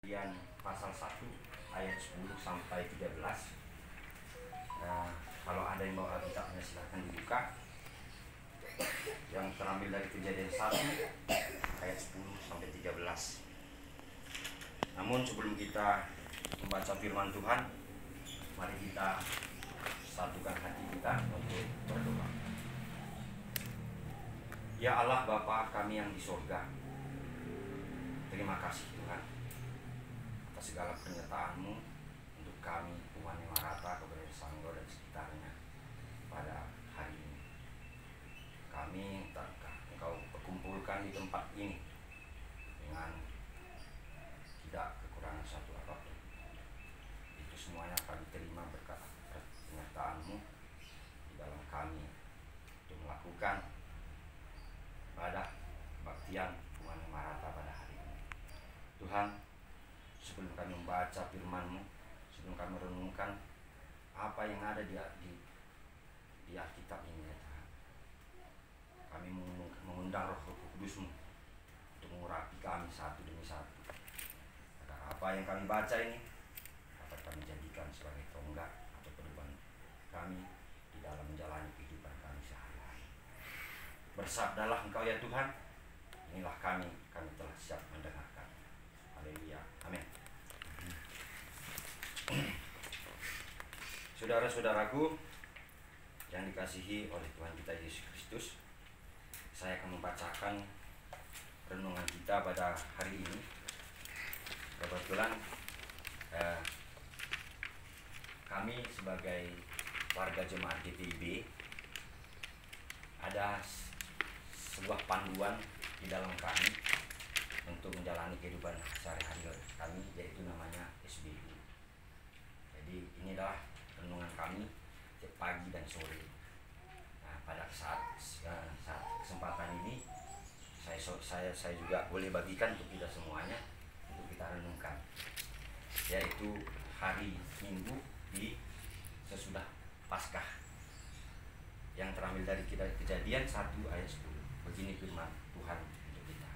Kemudian pasal 1 ayat 10 sampai 13. Kalau ada yang bawa Alkitabnya silahkan dibuka. Yang terambil dari Kejadian 1 ayat 10 sampai 13. Namun sebelum kita membaca firman Tuhan, mari kita satukan hati kita untuk berdoa. Ya Allah Bapa kami yang di surga, terima kasih Tuhan atas segala penyertaan-Mu untuk kami umat Maranatha Kabupaten Sanggau dan sekitarnya pada hari ini. Kami Engkau kumpulkan di tempat ini dengan tidak kekurangan satu apapun. Itu semuanya kami terima berkat penyertaan-Mu di dalam kami untuk melakukan ibadah kebaktian umat Maranatha pada hari ini. Tuhan, sebelum kami membaca firman-Mu, sebelum kami renungkan apa yang ada di Alkitab ini, ya Tuhan, kami mengundang Roh Kudus-Mu untuk mengurapi kami satu demi satu, agar apa yang kami baca ini dapat kami jadikan sebagai tonggak atau pedoman kami di dalam menjalani kehidupan kami sehari-hari. Bersabdalah Engkau ya Tuhan, inilah kami telah siap mendengarkan. Haleluya, amin. Saudara-saudaraku yang dikasihi oleh Tuhan kita Yesus Kristus, saya akan membacakan renungan kita pada hari ini. Kebetulan kami sebagai warga jemaat GTIB ada sebuah panduan di dalam kami untuk menjalani kehidupan sehari-hari kami, yaitu namanya SBU. Jadi ini adalah renungan kami setiap pagi dan sore. Nah, pada saat kesempatan ini saya juga boleh bagikan untuk kita semuanya untuk kita renungkan, yaitu hari Minggu di sesudah Paskah yang terambil dari Kejadian 1 ayat 10. Begini firman Tuhan untuk kita.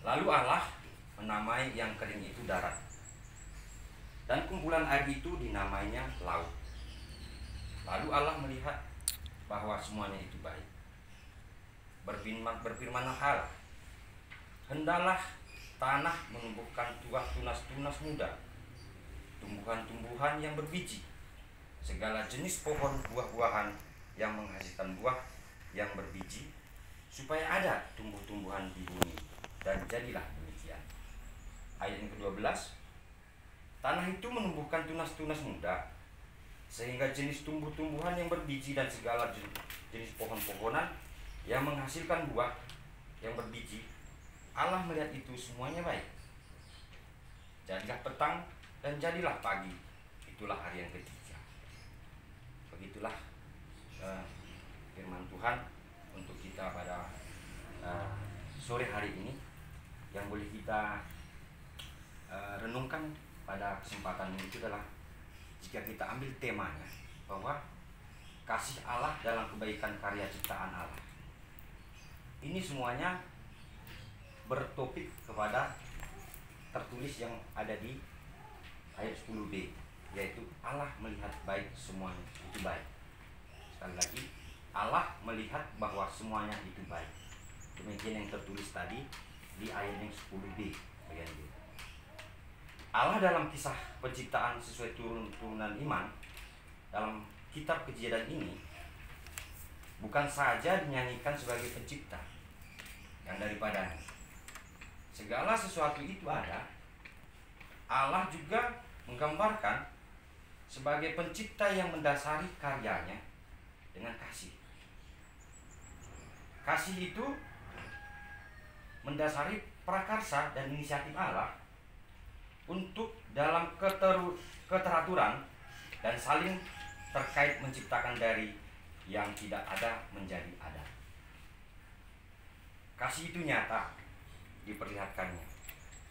Lalu Allah menamai yang kering itu darat, dan kumpulan air itu dinamainya laut. Lalu Allah melihat bahwa semuanya itu baik. Berfirmanlah Allah, hendalah tanah menumbuhkan tunas-tunas muda, tumbuhan-tumbuhan yang berbiji, segala jenis pohon buah-buahan yang menghasilkan buah yang berbiji, supaya ada tumbuh-tumbuhan di bumi. Dan jadilah demikian. Ayat yang ke-12, tanah itu menumbuhkan tunas-tunas muda, sehingga jenis tumbuh-tumbuhan yang berbiji dan segala jenis pohon-pohonan yang menghasilkan buah yang berbiji. Allah melihat itu semuanya baik. Jadilah petang dan jadilah pagi, itulah hari yang ketiga. Begitulah firman Tuhan untuk kita pada sore hari ini, yang boleh kita renungkan pada kesempatan ini. Itu adalah, jika kita ambil temanya, bahwa kasih Allah dalam kebaikan karya ciptaan Allah. Ini semuanya bertopik kepada tertulis yang ada di ayat 10b, yaitu Allah melihat baik semuanya itu baik. Sekali lagi, Allah melihat bahwa semuanya itu baik. Demikian yang tertulis tadi di ayat yang 10b bagian B. Allah dalam kisah penciptaan sesuai turunan iman dalam kitab Kejadian ini bukan saja dinyanyikan sebagai pencipta yang daripadanya. Segala sesuatu itu ada. Allah juga menggambarkan sebagai pencipta yang mendasari karyanya dengan kasih. Kasih itu mendasari prakarsa dan inisiatif Allah untuk dalam keteraturan dan saling terkait menciptakan dari yang tidak ada menjadi ada. Kasih itu nyata diperlihatkannya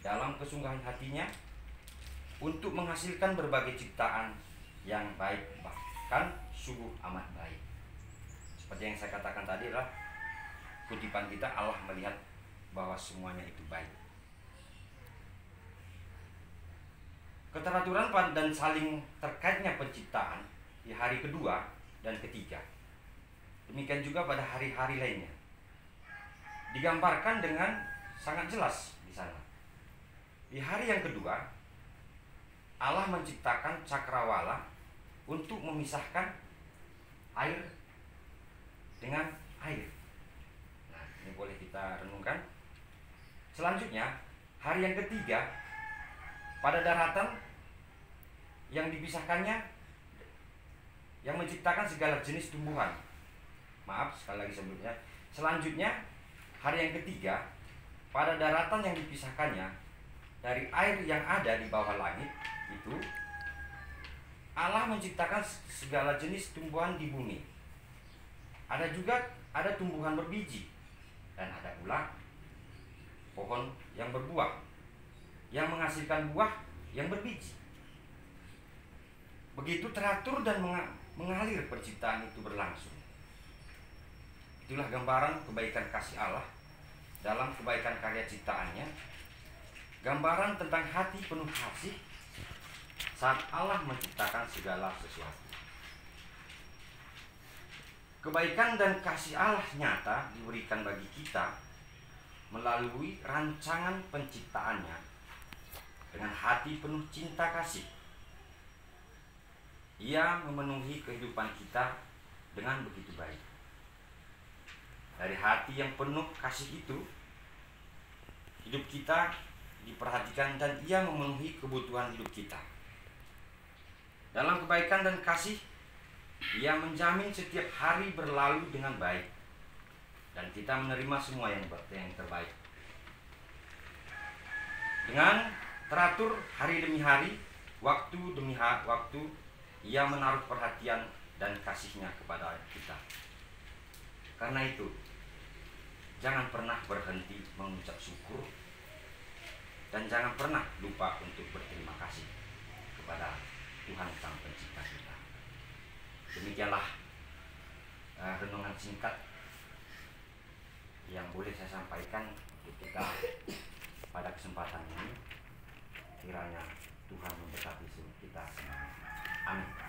dalam kesungguhan hatinya untuk menghasilkan berbagai ciptaan yang baik, bahkan sungguh amat baik. Seperti yang saya katakan tadi adalah kutipan kita, Allah melihat bahwa semuanya itu baik. Keteraturan dan saling terkaitnya penciptaan di hari kedua dan ketiga. Demikian juga pada hari-hari lainnya. Digambarkan dengan sangat jelas di sana. Di hari yang kedua, Allah menciptakan cakrawala untuk memisahkan air dengan air. Nah, ini boleh kita renungkan. Selanjutnya, hari yang ketiga, pada daratan yang dipisahkannya, yang menciptakan segala jenis tumbuhan. Maaf, sekali lagi sebelumnya. Selanjutnya, hari yang ketiga, pada daratan yang dipisahkannya dari air yang ada di bawah langit itu, Allah menciptakan segala jenis tumbuhan di bumi. Ada juga tumbuhan berbiji, dan ada pula pohon yang berbuah, yang menghasilkan buah yang berbiji. Begitu teratur dan mengalir penciptaan itu berlangsung. Itulah gambaran kebaikan kasih Allah dalam kebaikan karya ciptaannya. Gambaran tentang hati penuh kasih saat Allah menciptakan segala sesuatu. Kebaikan dan kasih Allah nyata diberikan bagi kita melalui rancangan penciptaannya dengan hati penuh cinta kasih. Ia memenuhi kehidupan kita dengan begitu baik. Dari hati yang penuh kasih itu, hidup kita diperhatikan dan ia memenuhi kebutuhan hidup kita. Dalam kebaikan dan kasih, ia menjamin setiap hari berlalu dengan baik, dan kita menerima semua yang terbaik. Dengan teratur hari demi hari, waktu demi waktu, ia menaruh perhatian dan kasihnya kepada kita. Karena itu, jangan pernah berhenti mengucap syukur, dan jangan pernah lupa untuk berterima kasih kepada Tuhan Sang Pencipta kita. Demikianlah renungan singkat yang boleh saya sampaikan untuk kita pada kesempatan ini. Kiranya Tuhan memberkati kita semua. Amin.